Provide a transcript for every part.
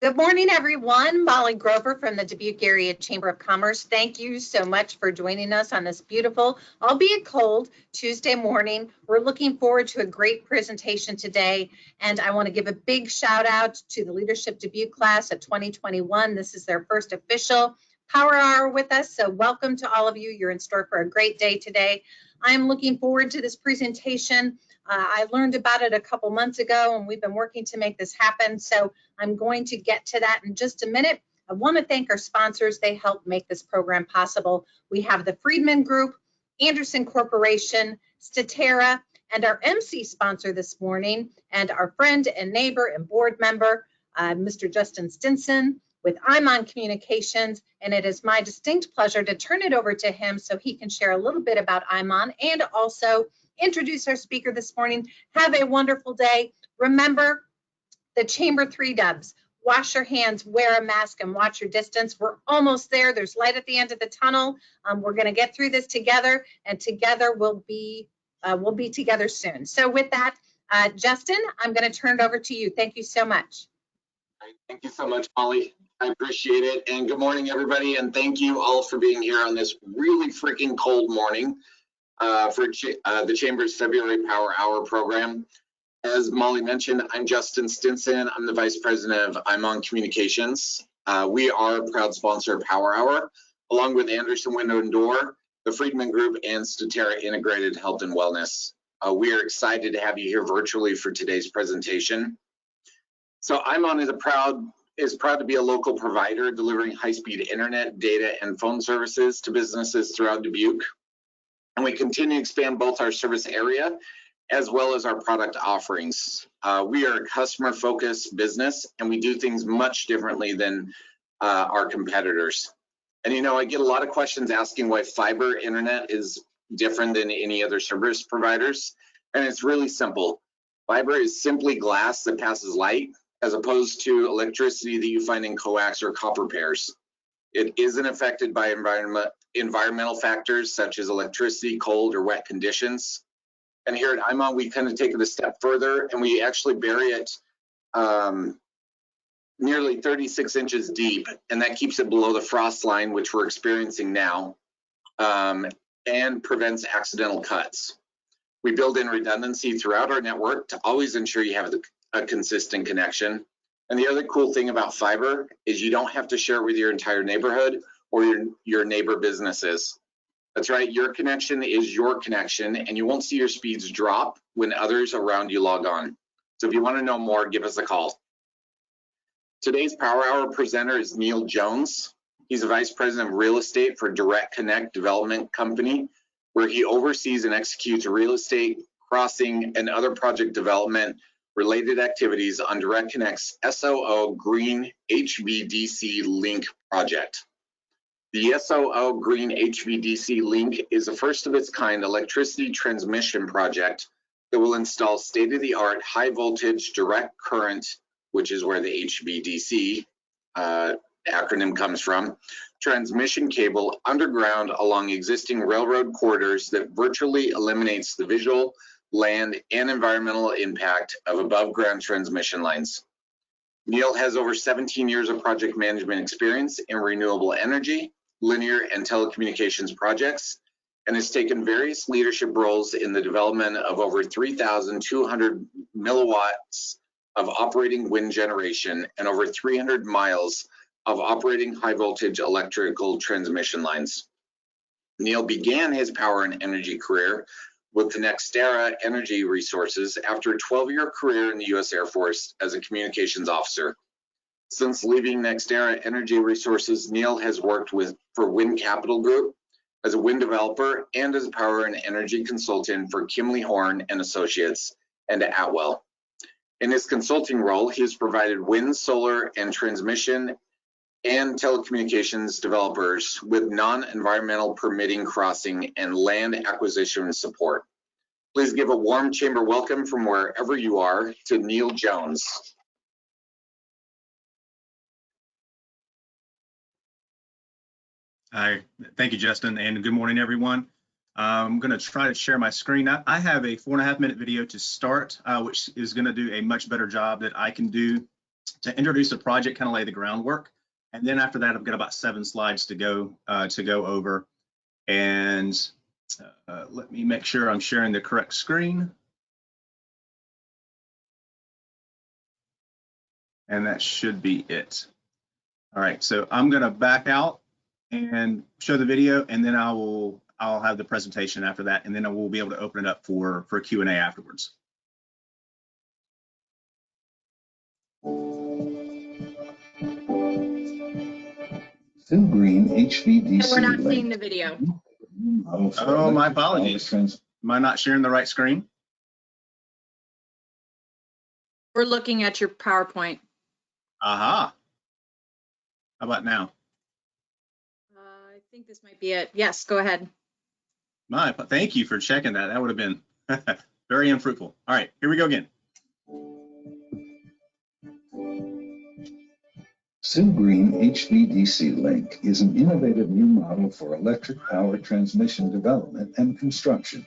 Good morning, everyone. Molly Grover from the Dubuque Area Chamber of Commerce. Thank you so much for joining us on this beautiful, albeit cold, Tuesday morning. We're looking forward to a great presentation today, and I want to give a big shout out to the Leadership Dubuque class of 2021. This is their first official Power Hour with us, so welcome to all of you. You're in store for a great day today. I'm looking forward to this presentation. I learned about it a couple months ago, and we've been working to make this happen. So I'm going to get to that in just a minute. I want to thank our sponsors. They help make this program possible. We have the Friedman Group, Anderson Corporation, Statera, and our MC sponsor this morning, and our friend and neighbor and board member, Mr. Justin Stinson with IMON Communications. And it is my distinct pleasure to turn it over to him so he can share a little bit about IMON and also introduce our speaker this morning. Have a wonderful day. Remember the Chamber 3 dubs. Wash your hands, wear a mask, and watch your distance. We're almost there. There's light at the end of the tunnel. We're going to get through this together, and together we'll be together soon. So with that, Justin, I'm going to turn it over to you. Thank you so much. Thank you so much, Molly. I appreciate it. And good morning, everybody. And thank you all for being here on this really freaking cold morning for the Chamber's February Power Hour program. As Molly mentioned, I'm Justin Stinson. I'm the Vice President of IMON Communications. We are a proud sponsor of Power Hour, along with Anderson Window and Door, the Friedman Group, and Statera Integrated Health and Wellness. We are excited to have you here virtually for today's presentation. So IMON is proud to be a local provider delivering high-speed internet, data, and phone services to businesses throughout Dubuque. And we continue to expand both our service area as well as our product offerings. We are a customer-focused business, and we do things much differently than our competitors. And you know, I get a lot of questions asking why fiber internet is different than any other service providers, and it's really simple. Fiber is simply glass that passes light, as opposed to electricity that you find in coax or copper pairs. It isn't affected by environmental factors such as electricity, cold, or wet conditions. And here at IMON, we kind of take it a step further, and we actually bury it nearly 36 inches deep, and that keeps it below the frost line, which we're experiencing now, and prevents accidental cuts. We build in redundancy throughout our network to always ensure you have a consistent connection. And the other cool thing about fiber is you don't have to share it with your entire neighborhood or your neighbor businesses. That's right, your connection is your connection, and you won't see your speeds drop when others around you log on. So if you want to know more, give us a call. Today's Power Hour presenter is Neil Jones. He's the Vice President of Real Estate for Direct Connect Development Company, where he oversees and executes real estate, crossing, and other project development related activities on Direct Connect's SOO Green HVDC Link project. The SOO Green HVDC Link is a first of its kind electricity transmission project that will install state-of-the-art high voltage direct current, which is where the HVDC acronym comes from, transmission cable underground along existing railroad corridors that virtually eliminates the visual, land, and environmental impact of above ground transmission lines. Neil has over 17 years of project management experience in renewable energy, linear, and telecommunications projects, and has taken various leadership roles in the development of over 3,200 milliwatts of operating wind generation and over 300 miles of operating high voltage electrical transmission lines. Neil began his power and energy career with the NextEra Energy Resources after a 12-year career in the U.S. Air Force as a communications officer. Since leaving NextEra Energy Resources, Neil has worked for Wind Capital Group as a wind developer and as a power and energy consultant for Kimley Horn and Associates and Atwell. In his consulting role, he has provided wind, solar, and transmission and telecommunications developers with non-environmental permitting, crossing, and land acquisition support. Please give a warm chamber welcome from wherever you are to Neil Jones. Hi, thank you, Justin, and good morning, everyone. I'm going to try to share my screen. I have a 4.5-minute video to start, which is going to do a much better job that I can do to introduce the project, kind of lay the groundwork. And then after that, I've got about 7 slides to go over. And let me make sure I'm sharing the correct screen. And that should be it. All right, so I'm going to back out and show the video, and then I'll have the presentation after that, and then I will be able to open it up for Q&A afterwards. SOO Green HVDC We're not Link. seeing the video. Oh, my apologies. Am I not sharing the right screen? We're looking at your PowerPoint. Aha. How about now? I think this might be it. Yes, go ahead. Thank you for checking that. That would have been very unfruitful. All right, here we go again. SOO Green HVDC Link is an innovative new model for electric power transmission development and construction.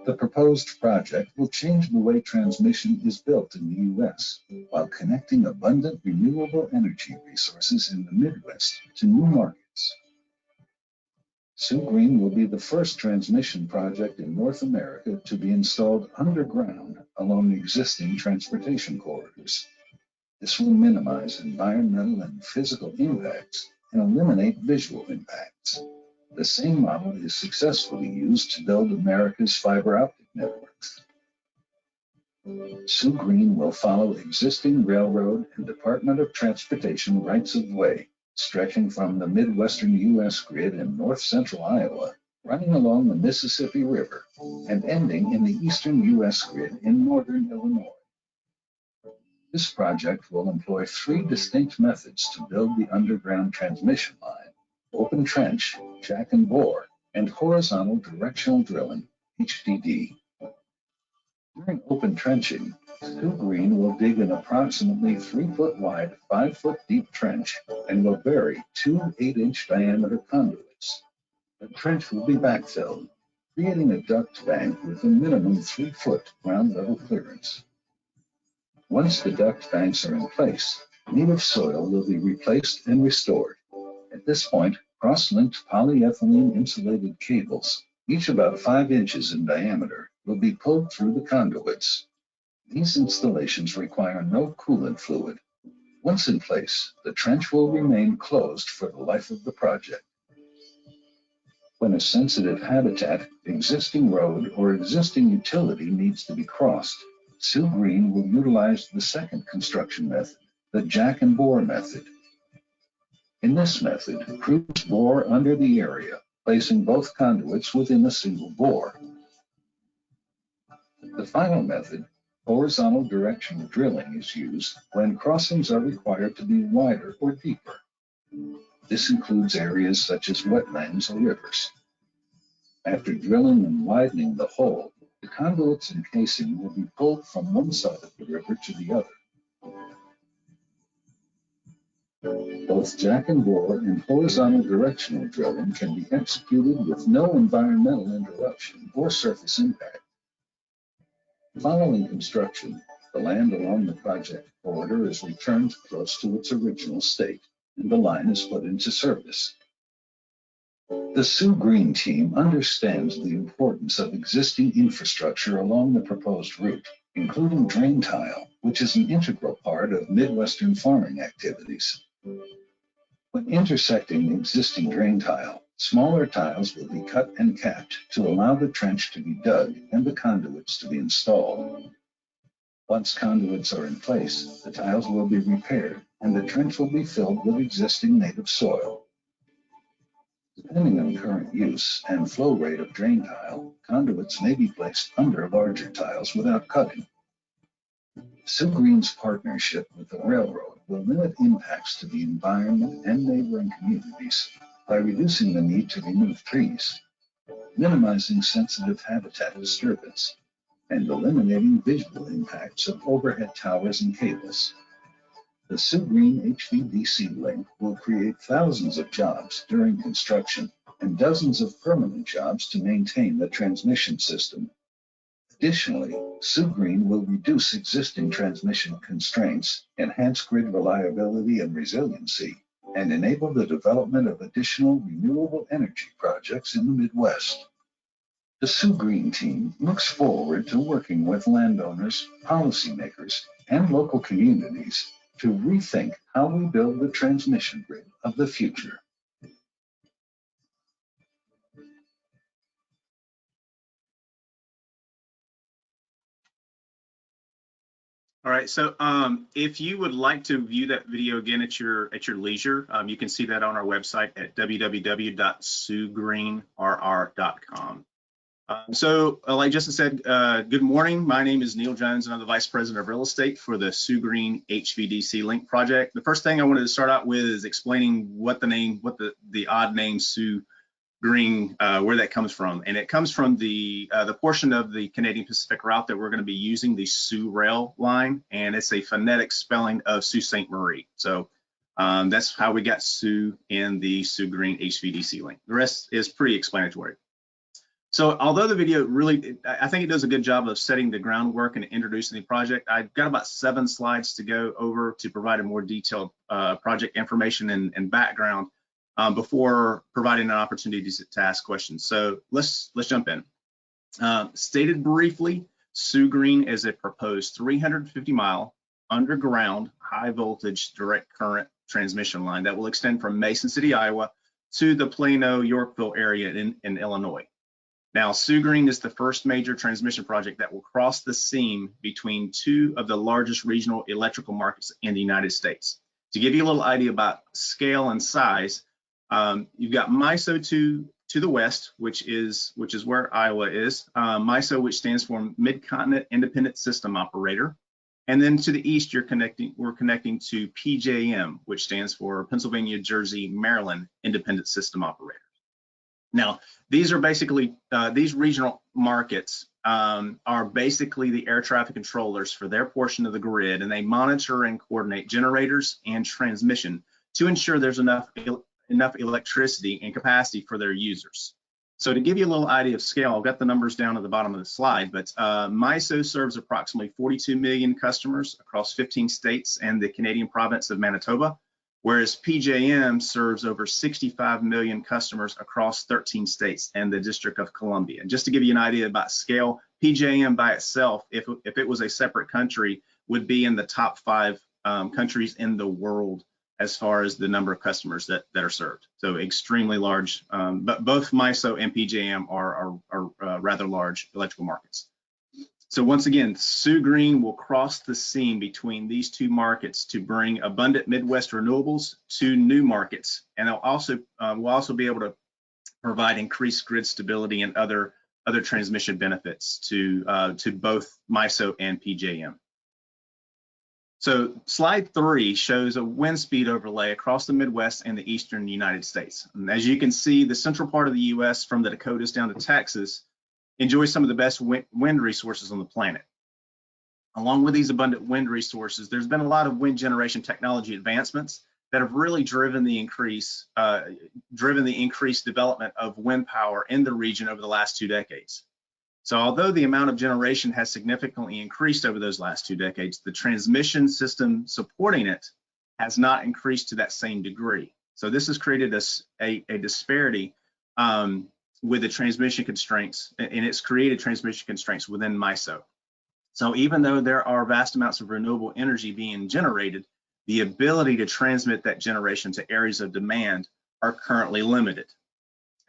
The proposed project will change the way transmission is built in the U.S. while connecting abundant renewable energy resources in the Midwest to new markets. SOO Green will be the first transmission project in North America to be installed underground along existing transportation corridors. This will minimize environmental and physical impacts and eliminate visual impacts. The same model is successfully used to build America's fiber optic networks. SOO Green will follow existing railroad and Department of Transportation rights of way, stretching from the Midwestern U.S. grid in north-central Iowa, running along the Mississippi River, and ending in the eastern U.S. grid in northern Illinois. This project will employ 3 distinct methods to build the underground transmission line: open trench, jack and bore, and horizontal directional drilling, HDD. During open trenching, SOO Green will dig an approximately 3-foot wide, 5-foot deep trench and will bury 2 8-inch diameter conduits. The trench will be backfilled, creating a duct bank with a minimum 3-foot ground level clearance. Once the duct banks are in place, native soil will be replaced and restored. At this point, cross-linked polyethylene insulated cables, each about 5 inches in diameter, will be pulled through the conduits. These installations require no coolant fluid. Once in place, the trench will remain closed for the life of the project. When a sensitive habitat, existing road, or existing utility needs to be crossed, SOO Green will utilize the second construction method, the jack and bore method. In this method, crews bore under the area, placing both conduits within a single bore. The final method, horizontal directional drilling, is used when crossings are required to be wider or deeper. This includes areas such as wetlands or rivers. After drilling and widening the hole, the conduits and casing will be pulled from one side of the river to the other. Both jack and bore and horizontal directional drilling can be executed with no environmental interruption or surface impact. Following construction, the land along the project corridor is returned close to its original state, and the line is put into service. The SOO Green team understands the importance of existing infrastructure along the proposed route, including drain tile, which is an integral part of Midwestern farming activities. When intersecting existing drain tile, smaller tiles will be cut and capped to allow the trench to be dug and the conduits to be installed. Once conduits are in place, the tiles will be repaired and the trench will be filled with existing native soil. Depending on current use and flow rate of drain tile, conduits may be placed under larger tiles without cutting. SOO Green's partnership with the railroad will limit impacts to the environment and neighboring communities by reducing the need to remove trees, minimizing sensitive habitat disturbance, and eliminating visual impacts of overhead towers and cables. The SOO Green HVDC Link will create thousands of jobs during construction and dozens of permanent jobs to maintain the transmission system. Additionally, SOO Green will reduce existing transmission constraints, enhance grid reliability and resiliency, and enable the development of additional renewable energy projects in the Midwest. The SOO Green team looks forward to working with landowners, policymakers, and local communities to rethink how we build the transmission grid of the future. All right, so if you would like to view that video again at your leisure, you can see that on our website at www.soogreenrr.com. So like Justin said, good morning. My name is Neil Jones, and I'm the Vice President of Real Estate for the SOO Green HVDC Link project. The first thing I wanted to start out with is explaining what the odd name SOO Green, where that comes from. And it comes from the portion of the Canadian Pacific route that we're going to be using, the SOO rail line, and it's a phonetic spelling of Sault Ste. Marie. So that's how we got SOO in the SOO Green HVDC Link. The rest is pretty explanatory. So although the video really, I think it does a good job of setting the groundwork and introducing the project, I've got about 7 slides to go over to provide a more detailed project information and background before providing an opportunity to ask questions. So let's jump in. Stated briefly, SOO Green is a proposed 350-mile underground high voltage direct current transmission line that will extend from Mason City, Iowa to the Plano, Yorkville area in Illinois. Now, SOO Green is the first major transmission project that will cross the seam between 2 of the largest regional electrical markets in the United States. To give you a little idea about scale and size, you've got MISO to the west, which is where Iowa is. MISO, which stands for Mid-Continent Independent System Operator. And then to the east, we're connecting to PJM, which stands for Pennsylvania, Jersey, Maryland Independent System Operator. Now, these are basically, these regional markets are basically the air traffic controllers for their portion of the grid, and they monitor and coordinate generators and transmission to ensure there's enough electricity and capacity for their users. So to give you a little idea of scale, I've got the numbers down at the bottom of the slide, but MISO serves approximately 42 million customers across 15 states and the Canadian province of Manitoba, whereas PJM serves over 65 million customers across 13 states and the District of Columbia. And just to give you an idea about scale, PJM by itself, if it was a separate country, would be in the top 5 countries in the world as far as the number of customers that are served. So extremely large, but both MISO and PJM are rather large electrical markets. So once again, SOO Green will cross the seam between these 2 markets to bring abundant Midwest renewables to new markets, and will also be able to provide increased grid stability and other transmission benefits to both MISO and PJM. So slide 3 shows a wind speed overlay across the Midwest and the eastern United States. And as you can see, the central part of the U.S. from the Dakotas down to Texas enjoys some of the best wind resources on the planet. Along with these abundant wind resources, there's been a lot of wind generation technology advancements that have really driven the increased development of wind power in the region over the last 2 decades. So although the amount of generation has significantly increased over those last 2 decades, the transmission system supporting it has not increased to that same degree. So this has created a disparity with the transmission constraints, and it's created transmission constraints within MISO. So even though there are vast amounts of renewable energy being generated, the ability to transmit that generation to areas of demand are currently limited.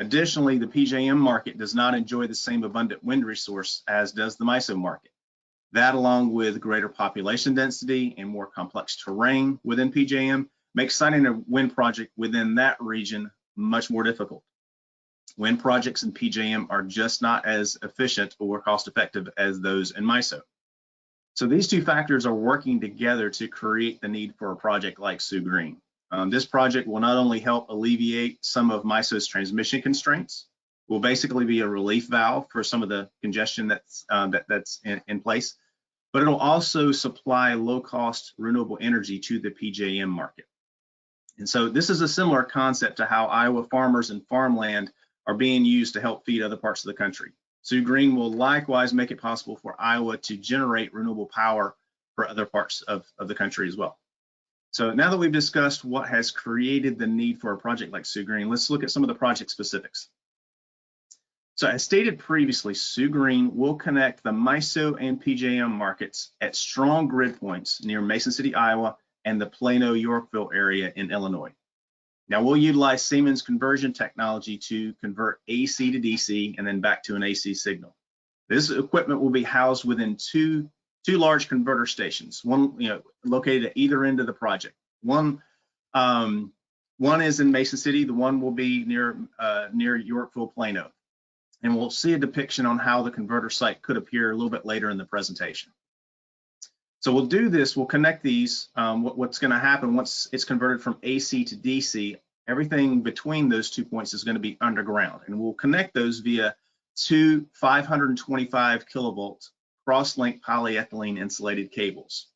Additionally, the PJM market does not enjoy the same abundant wind resource as does the MISO market. That, along with greater population density and more complex terrain within PJM, makes siting a wind project within that region much more difficult. Wind projects in PJM are just not as efficient or cost effective as those in MISO. So these 2 factors are working together to create the need for a project like SOO Green. This project will not only help alleviate some of MISO's transmission constraints, will basically be a relief valve for some of the congestion that's in place, but it'll also supply low-cost renewable energy to the PJM market. And so this is a similar concept to how Iowa farmers and farmland are being used to help feed other parts of the country. SOO Green will likewise make it possible for Iowa to generate renewable power for other parts of the country as well. So now that we've discussed what has created the need for a project like SOO Green, let's look at some of the project specifics. So as stated previously, SOO Green will connect the MISO and PJM markets at strong grid points near Mason City, Iowa, and the Plano-Yorkville area in Illinois. Now we'll utilize Siemens conversion technology to convert AC to DC and then back to an AC signal. This equipment will be housed within two large converter stations, one located at either end of the project. One is in Mason City, the one will be near Yorkville, Plano. And we'll see a depiction on how the converter site could appear a little bit later in the presentation. So we'll do this, we'll connect these. What's going to happen once it's converted from AC to DC, everything between those 2 points is going to be underground, and we'll connect those via two 525 kilovolt cross-link polyethylene insulated cables.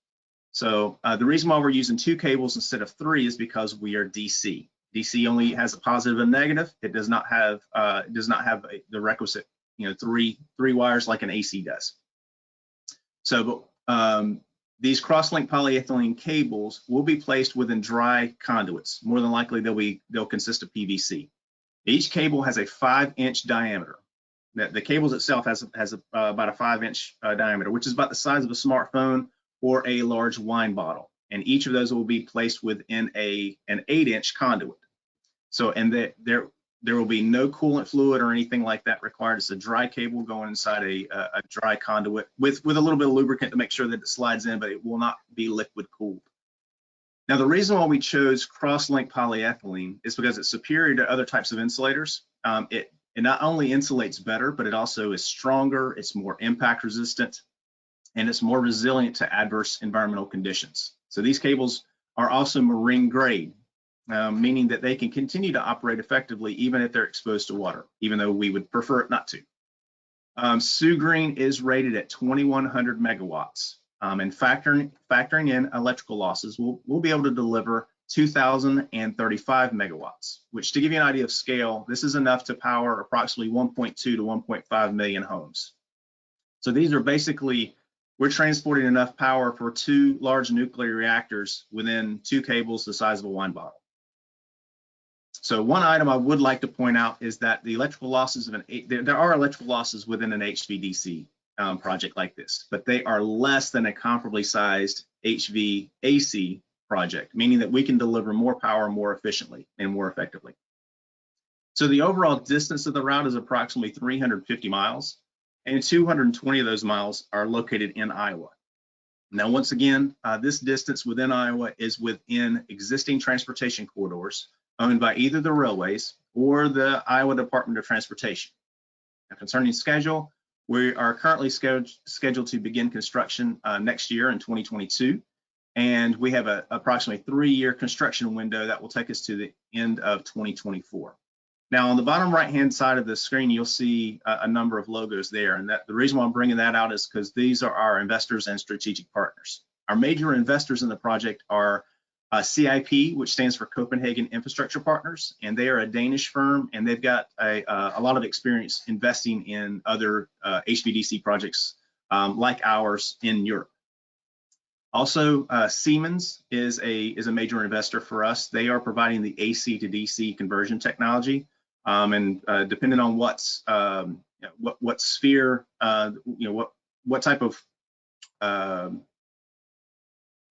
So the reason why we're using 2 cables instead of 3 is because we are DC. DC only has a positive and negative. It does not have the requisite three wires like an AC does. So these cross-link polyethylene cables will be placed within dry conduits. More than likely, they'll consist of PVC. Each cable has a 5-inch diameter. The cables itself has about a 5-inch diameter, which is about the size of a smartphone or a large wine bottle. And each of those will be placed within an 8-inch conduit. So, and there will be no coolant fluid or anything like that required. It's a dry cable going inside a dry conduit with a little bit of lubricant to make sure that it slides in, but it will not be liquid cooled. Now, the reason why we chose cross-link polyethylene is because it's superior to other types of insulators. It not only insulates better, but it also is stronger, it's more impact resistant, and it's more resilient to adverse environmental conditions. So these cables are also marine grade, meaning that they can continue to operate effectively even if they're exposed to water, even though we would prefer it not to. SOO Green is rated at 2,100 megawatts, and factoring in electrical losses, we'll be able to deliver 2,035 megawatts, which, to give you an idea of scale, this is enough to power approximately 1.2 to 1.5 million homes. So these are basically, we're transporting enough power for 2 large nuclear reactors within 2 cables the size of a wine bottle. So one item I would like to point out is that the electrical losses of there are electrical losses within an HVDC project like this, but they are less than a comparably sized HVAC project, meaning that we can deliver more power more efficiently and more effectively. So the overall distance of the route is approximately 350 miles, and 220 of those miles are located in Iowa. Now, once again, this distance within Iowa is within existing transportation corridors owned by either the railways or the Iowa Department of Transportation. Now, concerning schedule, we are currently scheduled to begin construction next year in 2022, and we have approximately 3-year construction window that will take us to the end of 2024. Now, on the bottom right-hand side of the screen, you'll see a number of logos there, and the reason why I'm bringing that out is because these are our investors and strategic partners. Our major investors in the project are CIP, which stands for Copenhagen Infrastructure Partners, and they are a Danish firm, and they've got a lot of experience investing in other HVDC projects like ours in Europe. Also, Siemens is a major investor for us. They are providing the AC to DC conversion technology, and depending on what sphere, what type of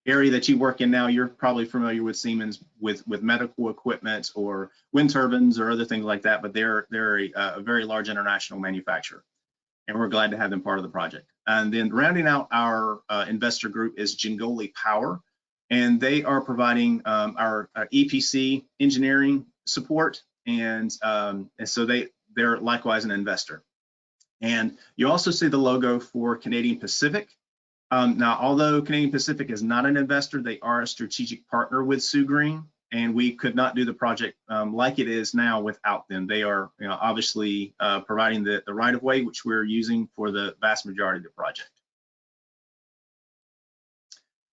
area that you work in now, you're probably familiar with Siemens with medical equipment or wind turbines or other things like that, but they're a very large international manufacturer, and we're glad to have them part of the project. And then rounding out our investor group is Jingoli Power, and they are providing our EPC engineering support, and so they're likewise an investor. And you also see the logo for Canadian Pacific. Now, although Canadian Pacific is not an investor, they are a strategic partner with SOO Green, and we could not do the project like it is now without them. They are, obviously providing the right-of-way, which we're using for the vast majority of the project.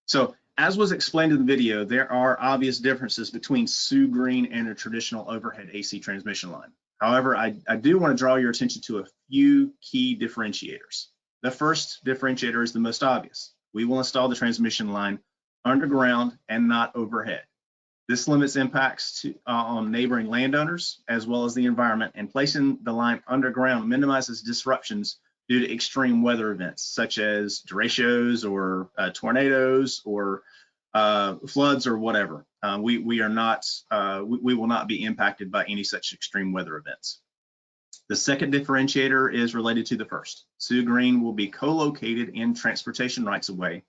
So, as was explained in the video, there are obvious differences between SOO Green and a traditional overhead AC transmission line. However, I do want to draw your attention to a few key differentiators. The first differentiator is the most obvious. We will install the transmission line underground and not overhead. This limits impacts on neighboring landowners as well as the environment, and placing the line underground minimizes disruptions due to extreme weather events such as derechos or tornadoes or floods or whatever. We will not be impacted by any such extreme weather events. The second differentiator is related to the first. SOO Green will be co-located in transportation rights of way.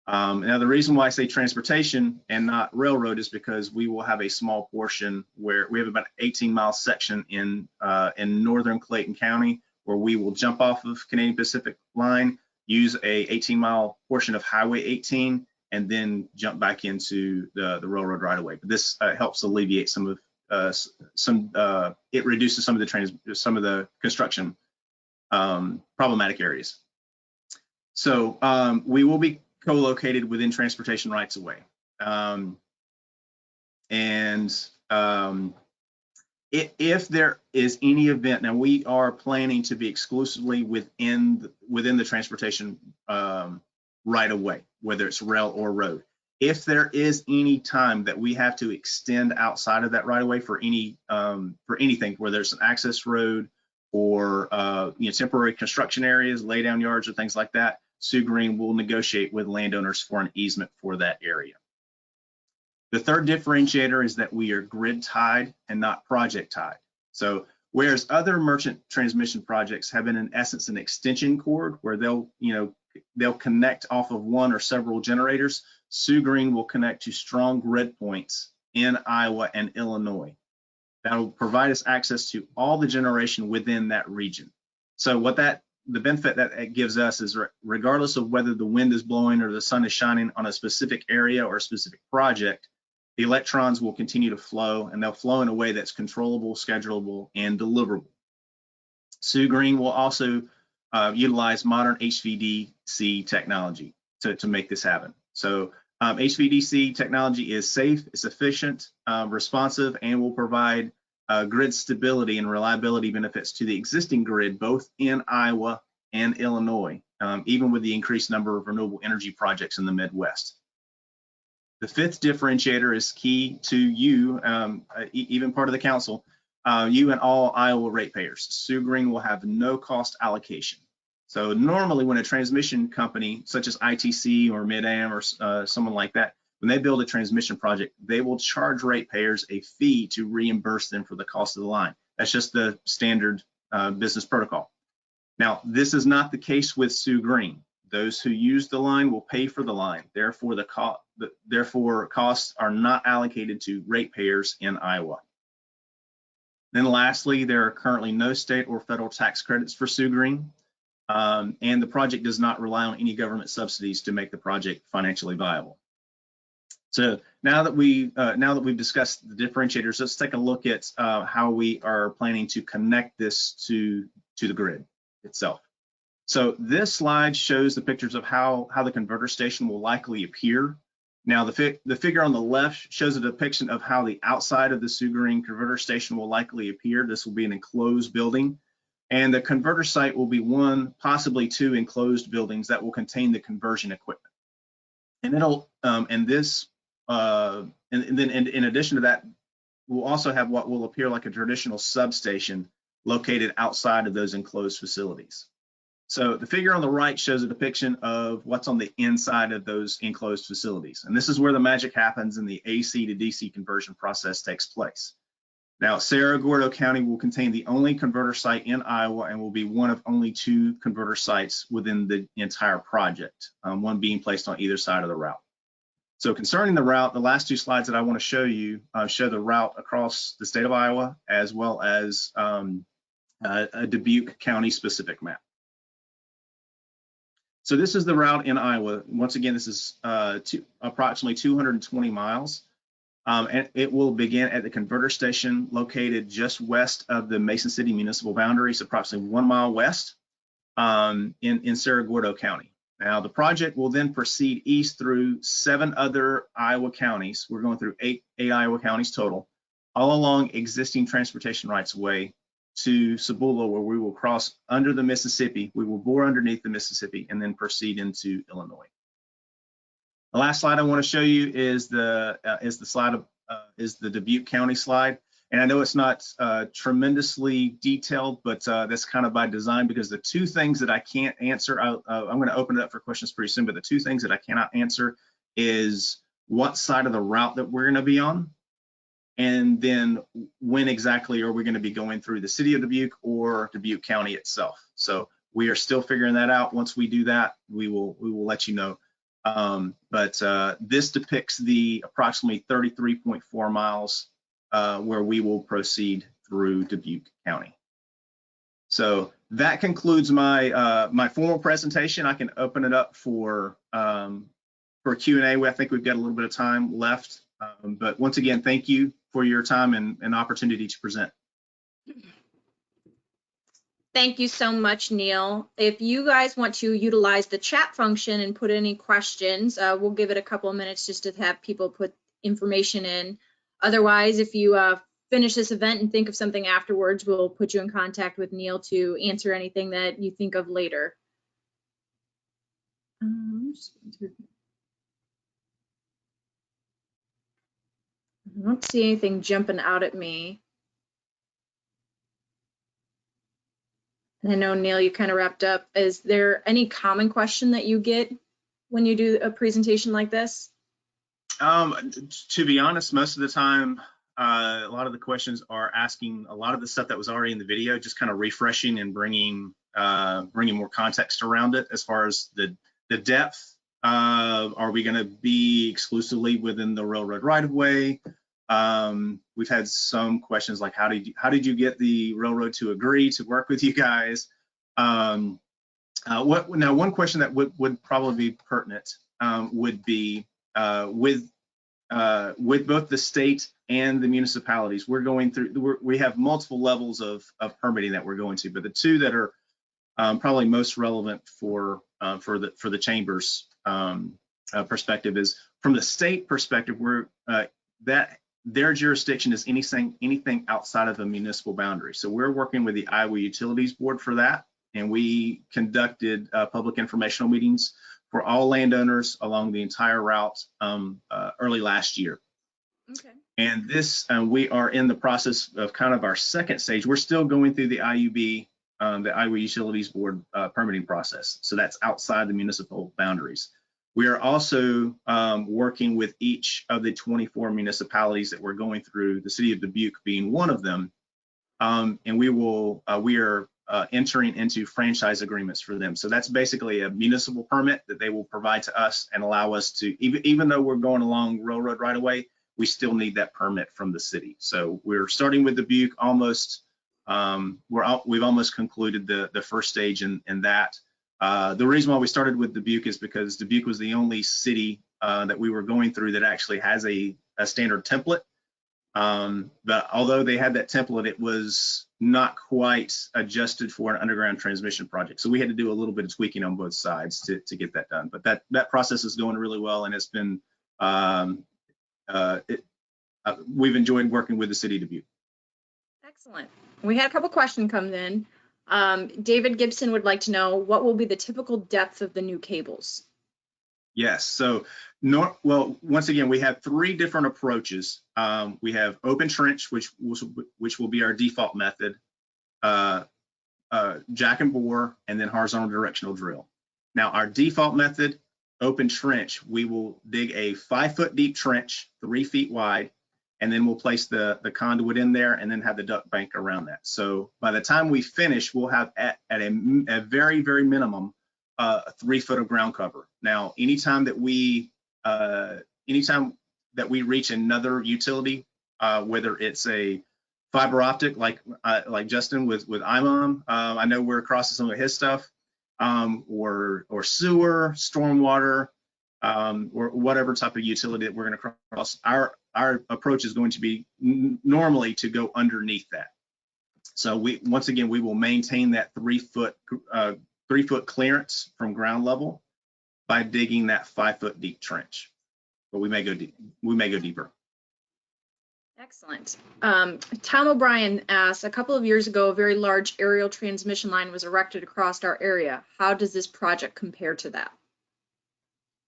Now, the reason why I say transportation and not railroad is because we will have a small portion where we have about an 18-mile section in northern Clayton County where we will jump off of Canadian Pacific line, use a 18-mile portion of Highway 18, and then jump back into the railroad right away. But this helps alleviate some of it reduces some of the construction problematic areas. So we will be co-located within transportation rights of way. If there is any event, now we are planning to be exclusively within the transportation right of way, whether it's rail or road. If there is any time that we have to extend outside of that right of way for anything, whether it's an access road or temporary construction areas, lay down yards, or things like that, SOO Green will negotiate with landowners for an easement for that area. The third differentiator is that we are grid tied and not project tied. So whereas other merchant transmission projects have been in essence an extension cord where they'll connect off of one or several generators, SOO Green will connect to strong grid points in Iowa and Illinois. That will provide us access to all the generation within that region. So the benefit that it gives us is regardless of whether the wind is blowing or the sun is shining on a specific area or a specific project, the electrons will continue to flow, and they'll flow in a way that's controllable, schedulable, and deliverable. SOO Green will also utilize modern HVDC technology to make this happen. So HVDC technology is safe, it's efficient, responsive, and will provide grid stability and reliability benefits to the existing grid, both in Iowa and Illinois, even with the increased number of renewable energy projects in the Midwest. The fifth differentiator is key to you, even part of the council, you and all Iowa ratepayers. SOO Green will have no cost allocation. So normally when a transmission company such as ITC or Mid-Am or someone like that, when they build a transmission project, they will charge ratepayers a fee to reimburse them for the cost of the line. That's just the standard business protocol. Now, this is not the case with SOO Green. Those who use the line will pay for the line. Therefore, costs are not allocated to ratepayers in Iowa. Then lastly, there are currently no state or federal tax credits for SOO Green, and the project does not rely on any government subsidies to make the project financially viable. So now that we've discussed the differentiators, let's take a look at how we are planning to connect this to the grid itself. So this slide shows the pictures of how the converter station will likely appear. Now the figure on the left shows a depiction of how the outside of the SOO Green converter station will likely appear. This will be an enclosed building, and the converter site will be one, possibly two enclosed buildings that will contain the conversion equipment. And then in addition to that, we'll also have what will appear like a traditional substation located outside of those enclosed facilities. So the figure on the right shows a depiction of what's on the inside of those enclosed facilities. And this is where the magic happens and the AC to DC conversion process takes place. Now, Cerro Gordo County will contain the only converter site in Iowa and will be one of only two converter sites within the entire project, one being placed on either side of the route. So concerning the route, the last two slides that I want to show you show the route across the state of Iowa, as well as a Dubuque County specific map. So this is the route in Iowa. Once again, this is approximately 220 miles. And it will begin at the converter station located just west of the Mason City municipal boundaries, approximately 1 mile west in Cerro Gordo County. Now, the project will then proceed east through 7 other Iowa counties. We're going through eight Iowa counties total. all along existing transportation rights of way to Cibola, where we will cross under the Mississippi. We will bore underneath the Mississippi and then proceed into Illinois. The last slide I want to show you is the Dubuque County slide. And I know it's not tremendously detailed, but that's kind of by design, because the two things that I can't answer, I'm going to open it up for questions pretty soon, but the two things that I cannot answer is what side of the route that we're going to be on, and then when exactly are we going to be going through the city of Dubuque or Dubuque County itself. So we are still figuring that out. Once we do that, we will let you know. But this depicts the approximately 33.4 miles where we will proceed through Dubuque County. So that concludes my my formal presentation. I can open it up for Q&A. I think we've got a little bit of time left. But once again, thank you for your time and opportunity to present. Thank you so much, Neil. If you guys want to utilize the chat function and put any questions, we'll give it a couple of minutes just to have people put information in. Otherwise, if you finish this event and think of something afterwards, we'll put you in contact with Neil to answer anything that you think of later. I don't see anything jumping out at me. And I know, Neil, you kind of wrapped up. Is there any common question that you get when you do a presentation like this? To be honest, most of the time, a lot of the questions are asking a lot of the stuff that was already in the video, just kind of refreshing and bringing more context around it. As far as the depth, are we going to be exclusively within the railroad right-of-way? We've had some questions like, how did you get the railroad to agree to work with you guys? Now, one question that would probably be pertinent would be with both the state and the municipalities. We're going through. We have multiple levels of permitting that we're going to, but the two that are probably most relevant for the chamber's perspective is from the state perspective. That their jurisdiction is anything outside of the municipal boundary. So we're working with the Iowa Utilities Board for that, and we conducted public informational meetings for all landowners along the entire route early last year. Okay. And this, we are in the process of kind of our second stage. We're still going through the IUB, the Iowa Utilities Board permitting process. So that's outside the municipal boundaries. We are also working with each of the 24 municipalities that we're going through, the city of Dubuque being one of them. And we are entering into franchise agreements for them. So that's basically a municipal permit that they will provide to us and allow us to, even though we're going along railroad right away, we still need that permit from the city. So we're starting with Dubuque almost, we've almost concluded the first stage in that. The reason why we started with Dubuque is because Dubuque was the only city that we were going through that actually has a standard template. But although they had that template, it was not quite adjusted for an underground transmission project. So we had to do a little bit of tweaking on both sides to get that done. But that process is going really well, and it's been we've enjoyed working with the city of Dubuque. Excellent. We had a couple questions come in. David Gibson would like to know, what will be the typical depth of the new cables? Yes. So, well, once again, we have three different approaches. We have open trench, which will be our default method, jack and bore, and then horizontal directional drill. Now, our default method, open trench, we will dig a 5-foot deep trench, 3 feet wide, and then we'll place the conduit in there and then have the duct bank around that. So by the time we finish, we'll have at a very, very minimum 3 foot of ground cover. Now, anytime that we reach another utility, whether it's a fiber optic like Justin with IMOM, I know we're across some of his stuff, or sewer, stormwater, or whatever type of utility that we're going to cross. Our approach is going to be normally to go underneath that. So once again, we will maintain that 3 foot clearance from ground level by digging that 5-foot deep trench. But we may go deeper. Excellent. Tom O'Brien asks, a couple of years ago, a very large aerial transmission line was erected across our area. How does this project compare to that?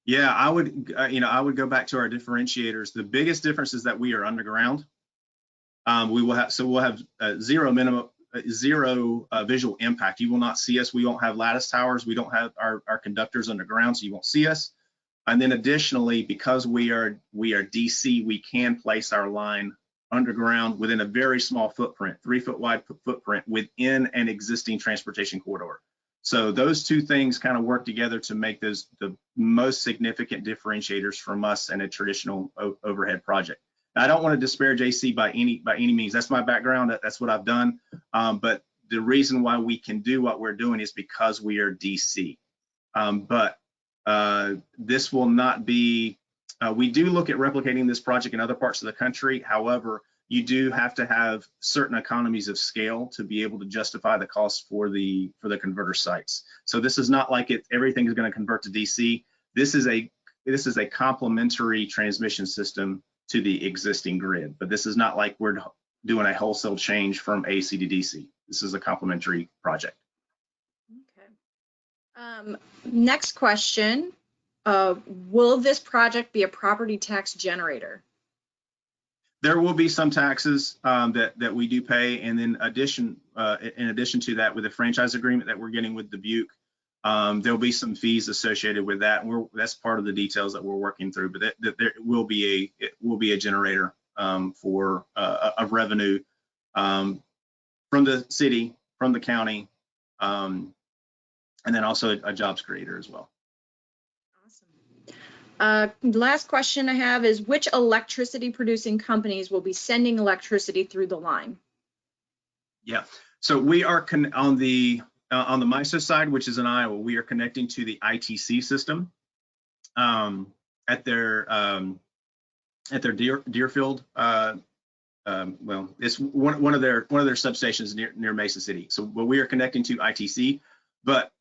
Yeah, I would, I would go back to our differentiators. The biggest difference is that we are underground. We'll have zero visual impact. You will not see us. We don't have lattice towers. We don't have our conductors underground, so you won't see us. And then additionally, because we are DC, we can place our line underground within a very small footprint, 3-foot wide footprint within an existing transportation corridor. So those two things kind of work together to make those the most significant differentiators from us and a traditional overhead project. Now, I don't want to disparage AC by any means. That's my background. That's what I've done. But the reason why we can do what we're doing is because we are DC. This will not be, we do look at replicating this project in other parts of the country. However, you do have to have certain economies of scale to be able to justify the cost for the converter sites. So this is not like everything is going to convert to DC. This is a complementary transmission system to the existing grid, but this is not like we're doing a wholesale change from AC to DC. This is a complementary project. Okay. Next question. Will this project be a property tax generator? There will be some taxes that we do pay, and then in addition to that, with the franchise agreement that we're getting with Dubuque, there'll be some fees associated with that. And that's part of the details that we're working through. But there will be a generator for of revenue from the city, from the county, and then also a jobs creator as well. Last question I have is, which electricity producing companies will be sending electricity through the line? Yeah, so we are on the MISO side, which is in Iowa. We are connecting to the ITC system at their Deerfield. Well, it's one of their substations near Mesa City. So, but we are connecting to ITC, but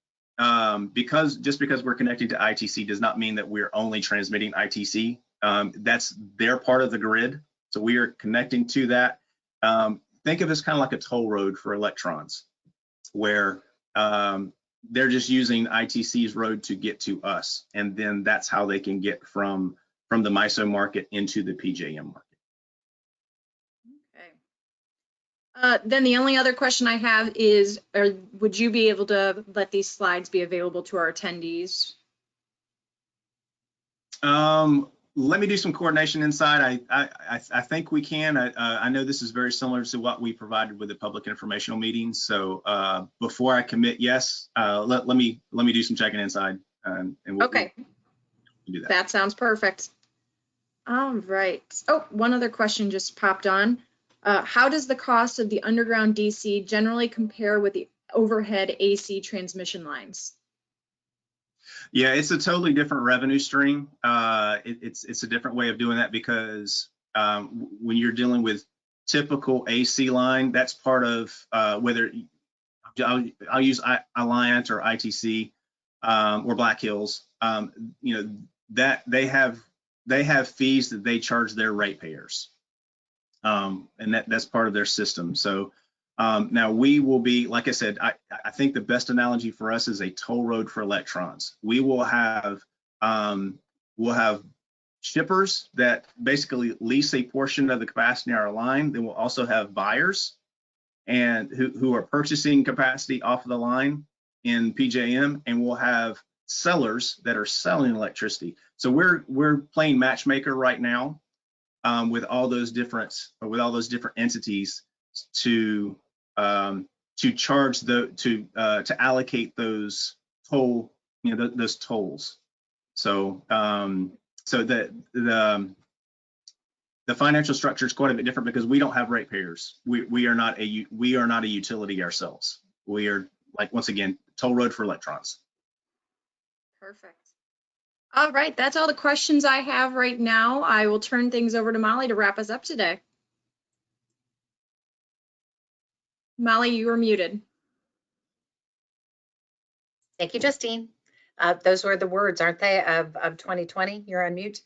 because we're connecting to ITC does not mean that we're only transmitting ITC. That's their part of the grid. So we are connecting to that. Think of it as kind of like a toll road for electrons, where they're just using ITC's road to get to us. And then that's how they can get from the MISO market into the PJM market. Then the only other question I have is, would you be able to let these slides be available to our attendees? Let me do some coordination inside. I think we can. I know this is very similar to what we provided with the public informational meetings. So before I commit, yes, let me do some checking inside. And we'll do that. That sounds perfect. All right. Oh, one other question just popped on. How does the cost of the underground DC generally compare with the overhead AC transmission lines? Yeah, it's a totally different revenue stream. It's a different way of doing that because when you're dealing with typical AC line, that's part of whether I'll use Alliant or ITC or Black Hills. That they have fees that they charge their ratepayers. And that's part of their system. So now we will be, like I said, I think the best analogy for us is a toll road for electrons. We will have shippers that basically lease a portion of the capacity in our line. Then we'll also have buyers and who are purchasing capacity off of the line in PJM, and we'll have sellers that are selling electricity. So we're playing matchmaker right now. With all those different entities to charge to allocate those those tolls. So the financial structure is quite a bit different because we don't have ratepayers. We are not a utility ourselves. We are, like, once again, toll road for electrons. Perfect. All right, that's all the questions I have right now. I will turn things over to Molly to wrap us up today. Molly, you are muted. Thank you, Justine. Those were the words, aren't they, of 2020? You're on mute.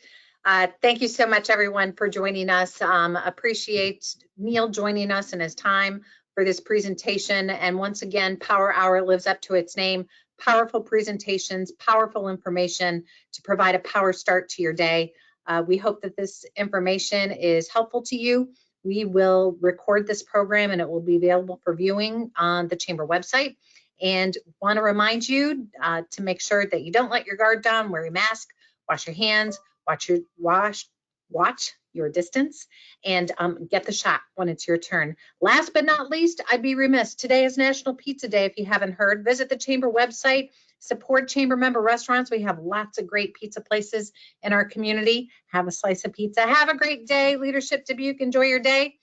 Thank you so much, everyone, for joining us. Appreciate Neil joining us and his time for this presentation. And once again, Power Hour lives up to its name. Powerful presentations, powerful information to provide a power start to your day. We hope that this information is helpful to you. We will record this program and it will be available for viewing on the Chamber website. And want to remind you to make sure that you don't let your guard down, wear a mask, wash your hands, watch your distance, and get the shot when it's your turn. Last but not least, I'd be remiss. Today is National Pizza Day. If you haven't heard, visit the Chamber website, support Chamber member restaurants. We have lots of great pizza places in our community. Have a slice of pizza. Have a great day. Leadership Dubuque, enjoy your day.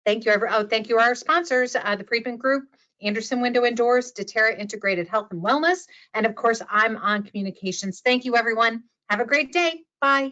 Thank you. Thank you, our sponsors, the Friedman Group, Anderson Window and Doors, Deterra Integrated Health and Wellness, and of course, I'm on communications. Thank you, everyone. Have a great day. Bye.